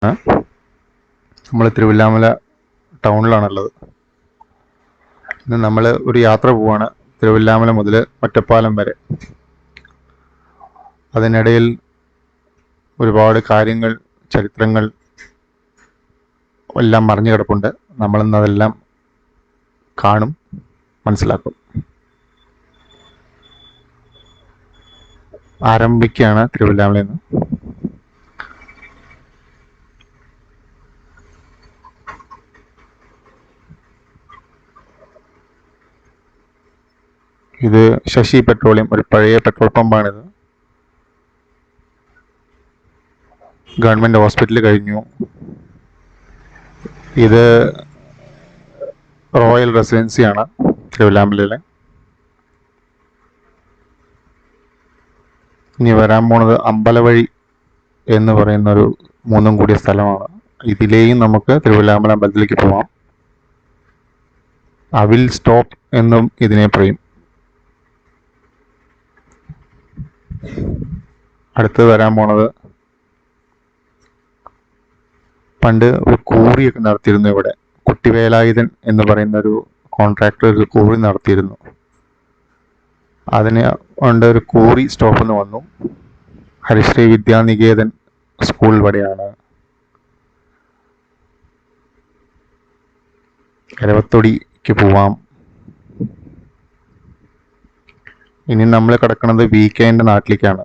നമ്മൾ തിരുവില്ലാമല ടൗണിലാണുള്ളത്. ഇന്ന് നമ്മൾ ഒരു യാത്ര പോവാണ്, തിരുവില്ലാമല മുതൽ ഒറ്റപ്പാലം വരെ. അതിനിടയിൽ ഒരുപാട് കാര്യങ്ങൾ, ചരിത്രങ്ങൾ എല്ലാം മറിഞ്ഞു കിടപ്പുണ്ട്. നമ്മളിന്ന് അതെല്ലാം കാണും, മനസ്സിലാക്കും. ആരംഭിക്കുകയാണ് തിരുവില്ലാമലയിൽ നിന്ന്. ഇത് ശശി പെട്രോളിയം, ഒരു പഴയ പെട്രോൾ പമ്പാണിത്. ഗവൺമെൻറ് ഹോസ്പിറ്റൽ കഴിഞ്ഞു. ഇത് റോയൽ റെസിഡൻസിയാണ് തിരുവില്ലാമലയിലെ. ഇനി വരാൻ പോണത് അമ്പലവഴി എന്ന് പറയുന്നൊരു മൂന്നും കൂടിയ സ്ഥലമാണ്. ഇതിലെയും നമുക്ക് തിരുവില്ലാമല അമ്പലത്തിലേക്ക് പോവാം. അവിൽ സ്റ്റോപ്പ് എന്നും ഇതിനെ പറയും. അടുത്ത് വരാൻ പോണത്, പണ്ട് ഒരു കൂറിയൊക്കെ നടത്തിയിരുന്നു ഇവിടെ. കുട്ടിവേലായുധൻ എന്ന് പറയുന്ന ഒരു കോൺട്രാക്ടർ ഒരു കൂറി നടത്തിയിരുന്നു. അതിന് കൊണ്ട് ഒരു കൂറി സ്റ്റോപ്പ് എന്ന് വന്നു. ഹരിശ്രീ വിദ്യാനികേതൻ സ്കൂൾ ഇവിടെയാണ്. കരവത്തൊടിക്ക് പോവാം. ഇനി നമ്മൾ കിടക്കുന്നത് VKൻ്റെ നാട്ടിലേക്കാണ്.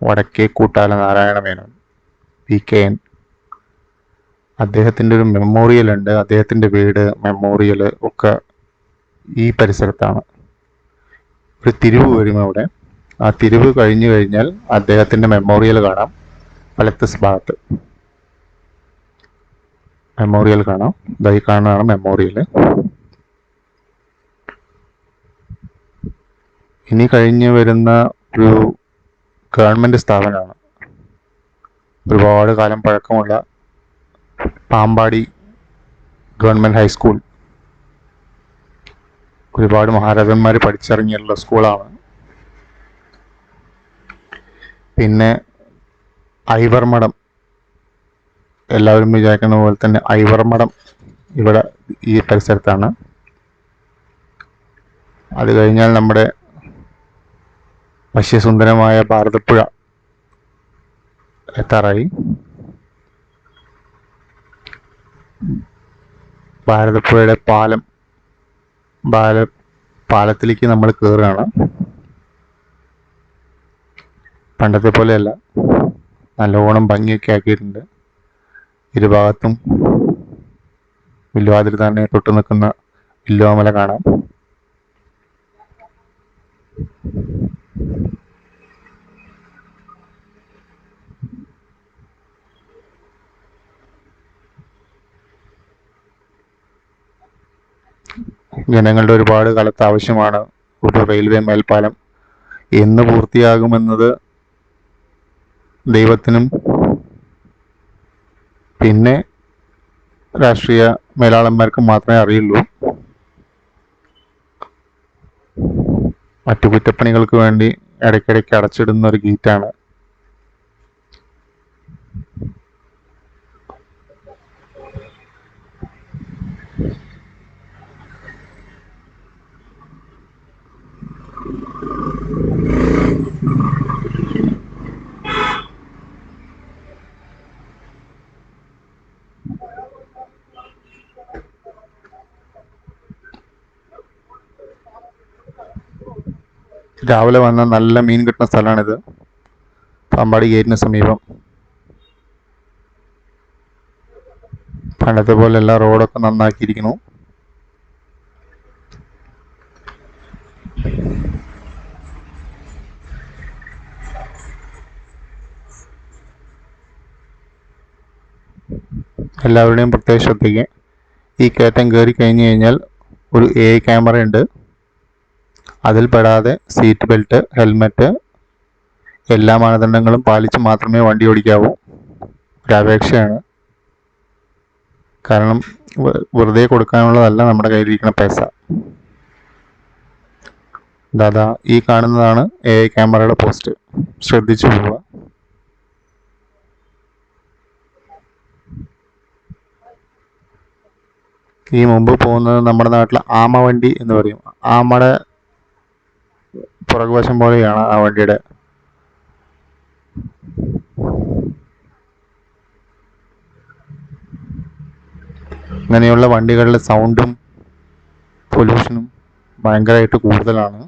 വടക്കേ കൂട്ടാല നാരായണ മേനോൻ, VKN. അദ്ദേഹത്തിൻ്റെ ഒരു മെമ്മോറിയൽ ഉണ്ട്. അദ്ദേഹത്തിൻ്റെ വീട്, മെമ്മോറിയൽ ഒക്കെ ഈ പരിസരത്താണ്. ഒരു തിരിവ് വരും അവിടെ. ആ തിരിവ് കഴിഞ്ഞു കഴിഞ്ഞാൽ അദ്ദേഹത്തിൻ്റെ മെമ്മോറിയൽ കാണാം. വലത്ത് ഭാഗത്ത് മെമ്മോറിയൽ കാണാം. ഇതായി കാണുന്നതാണ് മെമ്മോറിയൽ. ഇനി കഴിഞ്ഞ് വരുന്ന ഒരു ഗവൺമെൻറ് സ്ഥാപനമാണ്. ഒരുപാട് കാലം പഴക്കമുള്ള പാമ്പാടി ഗവൺമെൻറ് ഹൈസ്കൂൾ. ഒരുപാട് മഹാരാജന്മാർ പഠിച്ചിറങ്ങിയുള്ള സ്കൂളാണ്. പിന്നെ ഐവർമഠം, എല്ലാവരും വിചാരിക്കുന്ന പോലെ തന്നെ ഐവർമഠം ഇവിടെ ഈ പരിസരത്താണ്. അത് കഴിഞ്ഞാൽ നമ്മുടെ വശ്യസുന്ദരമായ ഭാരതപ്പുഴ എത്താറായി. ഭാരതപ്പുഴയുടെ പാലത്തിലേക്ക് നമ്മൾ കയറുകയാണ്. പണ്ടത്തെ പോലെയല്ല, നല്ലോണം ഭംഗിയൊക്കെ ആക്കിയിട്ടുണ്ട്. ഇരുഭാഗത്തും വില്ലുവാതിൽ തന്നെ തൊട്ട് നിൽക്കുന്ന വില്ലുവാമല കാണാം. ജനങ്ങളുടെ ഒരുപാട് കാലത്ത് ആവശ്യമാണ് ഒരു റെയിൽവേ മേൽപ്പാലം. എന്ന് പൂർത്തിയാകുമെന്നത് ദൈവത്തിനും പിന്നെ രാഷ്ട്രീയ മേലാളന്മാർക്കും മാത്രമേ അറിയുള്ളൂ. മറ്റു കുറ്റപ്പണികൾക്ക് വേണ്ടി ഇടയ്ക്കിടയ്ക്ക് അടച്ചിടുന്ന ഒരു ഗേറ്റാണ്. രാവിലെ വന്ന നല്ല മീൻ കിട്ടുന്ന സ്ഥലമാണിത്, പാമ്പാടി ഗേറ്റിന് സമീപം. പണ്ടത്തെ പോലെ എല്ലാ റോഡൊക്കെ നന്നാക്കിയിരിക്കുന്നു. എല്ലാവരുടെയും പ്രത്യേക ശ്രദ്ധയ്ക്ക്, ഈ കയറ്റം കയറി കഴിഞ്ഞു കഴിഞ്ഞാൽ ഒരു AI ക്യാമറ ഉണ്ട്. അതിൽ പെടാതെ സീറ്റ് ബെൽറ്റ്, ഹെൽമെറ്റ്, എല്ലാ മാനദണ്ഡങ്ങളും പാലിച്ച് മാത്രമേ വണ്ടി ഓടിക്കാവൂ. ഒരപേക്ഷയാണ്. കാരണം വെറുതെ കൊടുക്കാനുള്ളതല്ല നമ്മുടെ കയ്യിലിരിക്കുന്ന പൈസ. ദാദാ ഈ കാണുന്നതാണ് AI ക്യാമറയുടെ പോസ്റ്റ്. ശ്രദ്ധിച്ചു പോവുക. ഈ മുമ്പ് പോകുന്നത് നമ്മുടെ നാട്ടിൽ ആമ വണ്ടി എന്ന് പറയും. ആമയുടെ പുറകുവശം പോലെയാണ് ആ വണ്ടിയുടെ. ഇങ്ങനെയുള്ള വണ്ടികളുടെ സൗണ്ടും പൊല്യൂഷനും ഭയങ്കരമായിട്ട് കൂടുതലാണ്.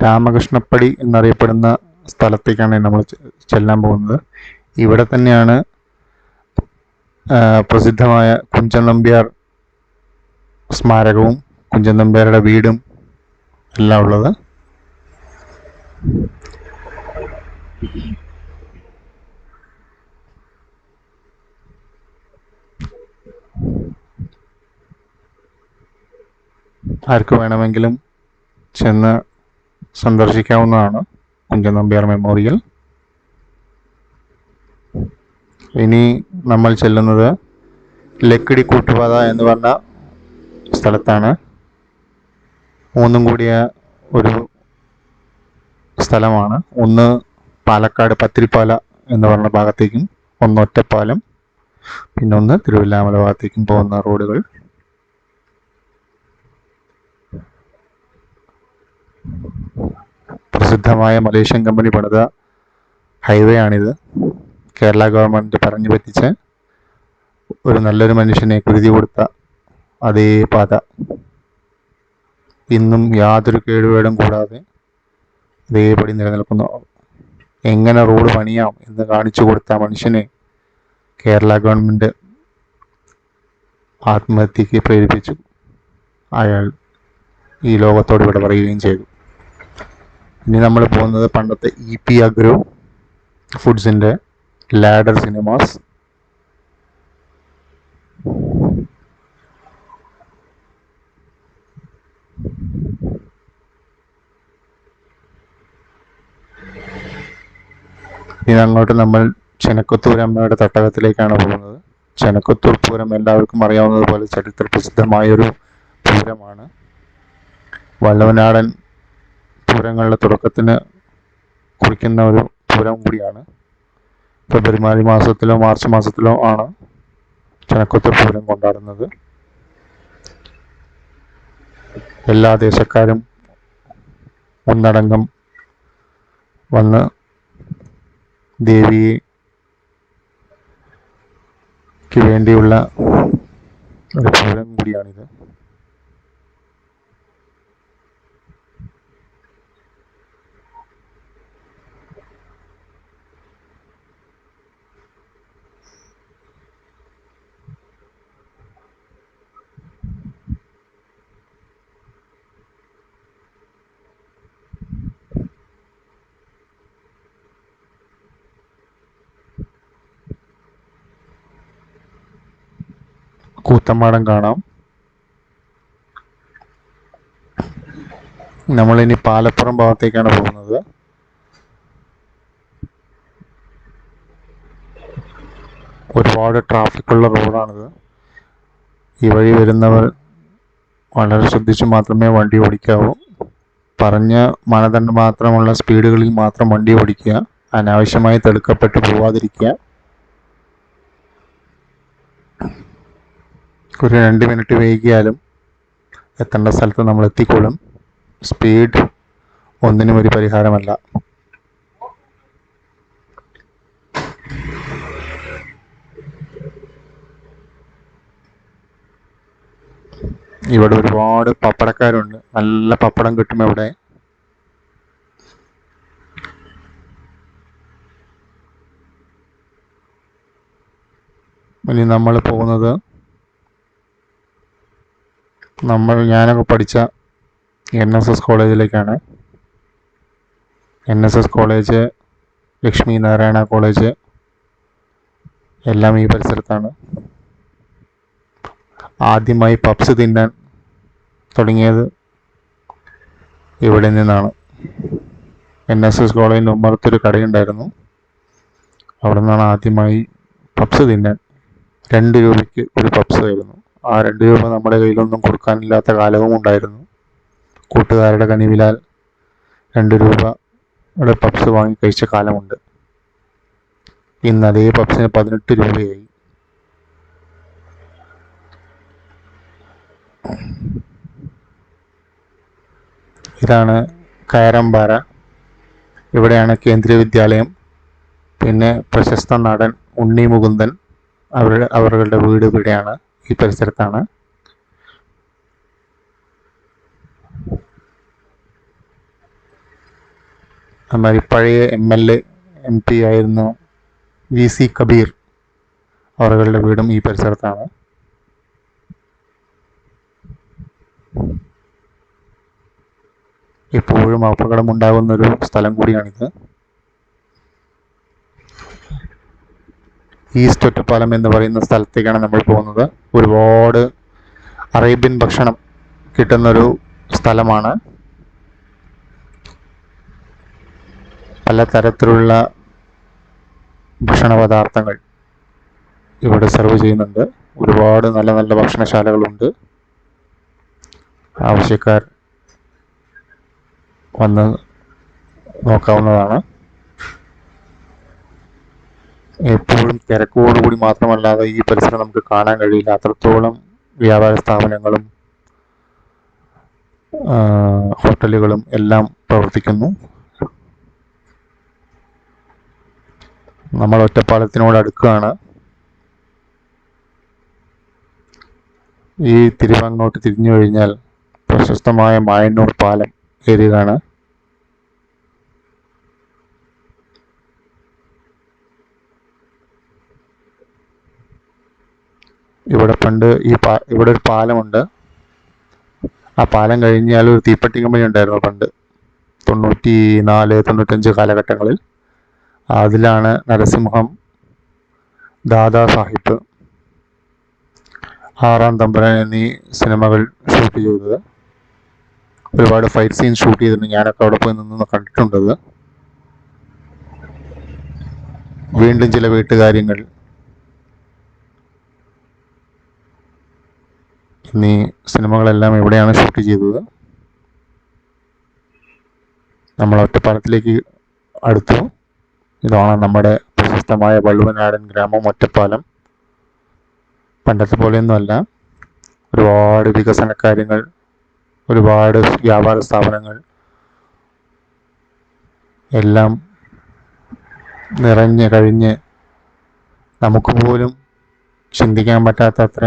രാമകൃഷ്ണപ്പടി എന്നറിയപ്പെടുന്ന സ്ഥലത്തേക്കാണ് നമ്മൾ ചെല്ലാൻ പോകുന്നത്. ഇവിടെ തന്നെയാണ് പ്രസിദ്ധമായ കുഞ്ചൻ നമ്പ്യാർ സ്മാരകവും കുഞ്ചൻ നമ്പ്യാരുടെ വീടും എല്ലാം ഉള്ളത്. ആർക്ക് വേണമെങ്കിലും ചെന്ന് സന്ദർശിക്കാവുന്നതാണ് കുഞ്ചൻ നമ്പ്യാർ മെമ്മോറിയൽ. ഇനി നമ്മൾ ചെല്ലുന്നത് ലക്കിടി കൂട്ടുപാത എന്ന് പറഞ്ഞ സ്ഥലത്താണ്. മൂന്നും കൂടിയ ഒരു സ്ഥലമാണ്. ഒന്ന് പാലക്കാട് പത്തിരിപ്പാല എന്ന് പറഞ്ഞ ഭാഗത്തേക്കും, ഒന്ന് ഒറ്റപ്പാലം, പിന്നെ ഒന്ന് തിരുവല്ലാമല ഭാഗത്തേക്കും പോകുന്ന റോഡുകൾ. പ്രസിദ്ധമായ മലേഷ്യൻ കമ്പനി പണിത ഹൈവേ ആണിത്. കേരള ഗവൺമെൻറ് പറഞ്ഞു പറ്റിച്ച് ഒരു നല്ലൊരു മനുഷ്യനെ കുരുതി കൊടുത്ത അതേ പാത ഇന്നും യാതൊരു കേടുപാടും കൂടാതെ അതേപടി നിലനിൽക്കുന്നു. എങ്ങനെ റോഡ് പണിയാം എന്ന് കാണിച്ചു കൊടുത്ത മനുഷ്യനെ കേരള ഗവൺമെൻറ് ആത്മഹത്യക്ക് പ്രേരിപ്പിച്ചു. അയാൾ ഈ ലോകത്തോട് വിട പറയുകയും ചെയ്തു. ഇനി നമ്മൾ പോകുന്നത് പണ്ടത്തെ EP അഗ്രോ ഫുഡ്സിൻ്റെ ലാഡർ സിനിമാസ്. ഇനി അങ്ങോട്ട് നമ്മൾ ചെനക്കത്തൂർ അമ്മയുടെ തട്ടകത്തിലേക്കാണ് പോകുന്നത്. ചെനക്കത്തൂർ പൂരം എല്ലാവർക്കും അറിയാവുന്നതുപോലെ ചരിത്ര പ്രസിദ്ധമായൊരു പൂരമാണ്. വള്ളവനാടൻ പൂരങ്ങളുടെ തുടക്കത്തിന് കുറിക്കുന്ന ഒരു പൂരം കൂടിയാണ്. ഫെബ്രുവരി മാസത്തിലോ മാർച്ച് മാസത്തിലോ ആണ് ചെനക്കത്തൂർ പൂരം കൊണ്ടാടുന്നത്. എല്ലാ ദേശക്കാരും ഒന്നടങ്കം വന്ന് ദേവിക്ക് വേണ്ടിയുള്ള ഒരു പൂരം കൂടിയാണിത്. കൂത്തമ്മാടം കാണാം. നമ്മളിനി പാലപ്പുറം ഭാഗത്തേക്കാണ് പോകുന്നത്. ഒരുപാട് ട്രാഫിക്കുള്ള റോഡാണിത്. ഈ വഴി വരുന്നവർ വളരെ ശ്രദ്ധിച്ച് മാത്രമേ വണ്ടി ഓടിക്കാവൂ. പറഞ്ഞ മാനദണ്ഡം മാത്രമുള്ള സ്പീഡുകളിൽ മാത്രം വണ്ടി ഓടിക്കുക. അനാവശ്യമായി തടുക്കപ്പെട്ട് പോവാതിരിക്കുക. ഒരു 2 മിനിറ്റ് വൈകിയാലും എത്തേണ്ട സ്ഥലത്ത് നമ്മൾ എത്തിക്കോളും. സ്പീഡ് ഒന്നിനും ഒരു പരിഹാരമല്ല. ഇവിടെ ഒരുപാട് പപ്പടക്കാരുണ്ട്. നല്ല പപ്പടം കിട്ടും ഇവിടെ. ഇനി നമ്മൾ പോകുന്നത് ഞാനൊക്കെ പഠിച്ച NSS കോളേജിലേക്കാണ്. NSS college, Lakshmi Narayana college എല്ലാം ഈ പരിസരത്താണ്. ആദ്യമായി പപ്സ് തിന്നാൻ തുടങ്ങിയത് ഇവിടെ നിന്നാണ്. NSS കോളേജിൻ്റെ ഉമ്മറത്തൊരു കടയുണ്ടായിരുന്നു. അവിടെ നിന്നാണ് ആദ്യമായി പപ്സ് തിന്നാൻ 2 രൂപയ്ക്ക് ഒരു പപ്സ് ആയിരുന്നു. ആ 2 രൂപ നമ്മുടെ കയ്യിലൊന്നും കൊടുക്കാനില്ലാത്ത കാലവും ഉണ്ടായിരുന്നു. കൂട്ടുകാരുടെ കനിവിലാൽ 2 രൂപയുടെ പപ്സ് വാങ്ങി കഴിച്ച കാലമുണ്ട്. ഇന്ന് അതേ പപ്സിന് 18 രൂപയായി. ഇതാണ് കയറമ്പാറ. ഇവിടെയാണ് കേന്ദ്രീയ വിദ്യാലയം. പിന്നെ പ്രശസ്ത നടൻ ഉണ്ണി മുകുന്ദൻ അവരുടെ വീട് ഇവിടെയാണ്, ഈ പരിസരത്താണ്. അതുമാതിരി പഴയ MLA MP ആയിരുന്നു VC കബീർ, അവരുടെ വീടും ഈ പരിസരത്താണ്. എപ്പോഴും അപകടമുണ്ടാകുന്നൊരു സ്ഥലം കൂടിയാണിത്. ഈസ്റ്റ് ഒറ്റപ്പാലം എന്ന് പറയുന്ന സ്ഥലത്തേക്കാണ് നമ്മൾ പോകുന്നത്. ഒരുപാട് അറേബ്യൻ ഭക്ഷണം കിട്ടുന്നൊരു സ്ഥലമാണ്. പലതരത്തിലുള്ള ഭക്ഷണ പദാർത്ഥങ്ങൾ ഇവിടെ സെർവ് ചെയ്യുന്നുണ്ട്. ഒരുപാട് നല്ല നല്ല ഭക്ഷണശാലകളുണ്ട്. ആവശ്യക്കാർ വന്ന് നോക്കാവുന്നതാണ്. എപ്പോഴും തിരക്കോടുകൂടി മാത്രമല്ലാതെ ഈ പരിസരം നമുക്ക് കാണാൻ കഴിയില്ല. അത്രത്തോളം വ്യാപാര സ്ഥാപനങ്ങളും ഹോട്ടലുകളും എല്ലാം പ്രവർത്തിക്കുന്നു. നമ്മൾ ഒറ്റപ്പാലത്തിനോട് അടുക്കുകയാണ്. ഈ തിരുവങ്ങോട്ട് തിരിഞ്ഞു കഴിഞ്ഞാൽ പ്രശസ്തമായ മായന്നൂർ പാലം ഏരിയയാണ്. ഇവിടെ പണ്ട് ഇവിടെ ഒരു പാലമുണ്ട്. ആ പാലം കഴിഞ്ഞാൽ ഒരു തീപ്പെട്ടി കമ്പനി ഉണ്ടായിരുന്നു പണ്ട് 94-95 കാലഘട്ടങ്ങളിൽ. അതിലാണ് നരസിംഹം, ദാദാ സാഹിബ്, ആറാം തമ്പുരാൻ എന്നീ സിനിമകൾ ഷൂട്ട് ചെയ്തത്. ഒരുപാട് ഫൈറ്റ് സീൻ ഷൂട്ട് ചെയ്തിട്ടുണ്ട്. ഞാനൊക്കെ അവിടെ പോയി നിന്ന് കണ്ടിട്ടുണ്ടത്. വീണ്ടും ചില വീട്ടുകാര്യങ്ങൾ എന്നീ സിനിമകളെല്ലാം ഇവിടെയാണ് ഷൂട്ട് ചെയ്തത്. നമ്മൾ ഒറ്റപ്പാലത്തിലേക്ക് അടുത്തു. ഇതാണ് നമ്മുടെ പ്രശസ്തമായ വള്ളുവനാടൻ ഗ്രാമം ഒറ്റപ്പാലം. പണ്ടത്തെ പോലെയൊന്നുമല്ല. ഒരുപാട് വികസന കാര്യങ്ങൾ, ഒരുപാട് വ്യാപാര സ്ഥാപനങ്ങൾ എല്ലാം നിറഞ്ഞ് കഴിഞ്ഞ് നമുക്ക് പോലും ചിന്തിക്കാൻ പറ്റാത്തത്ര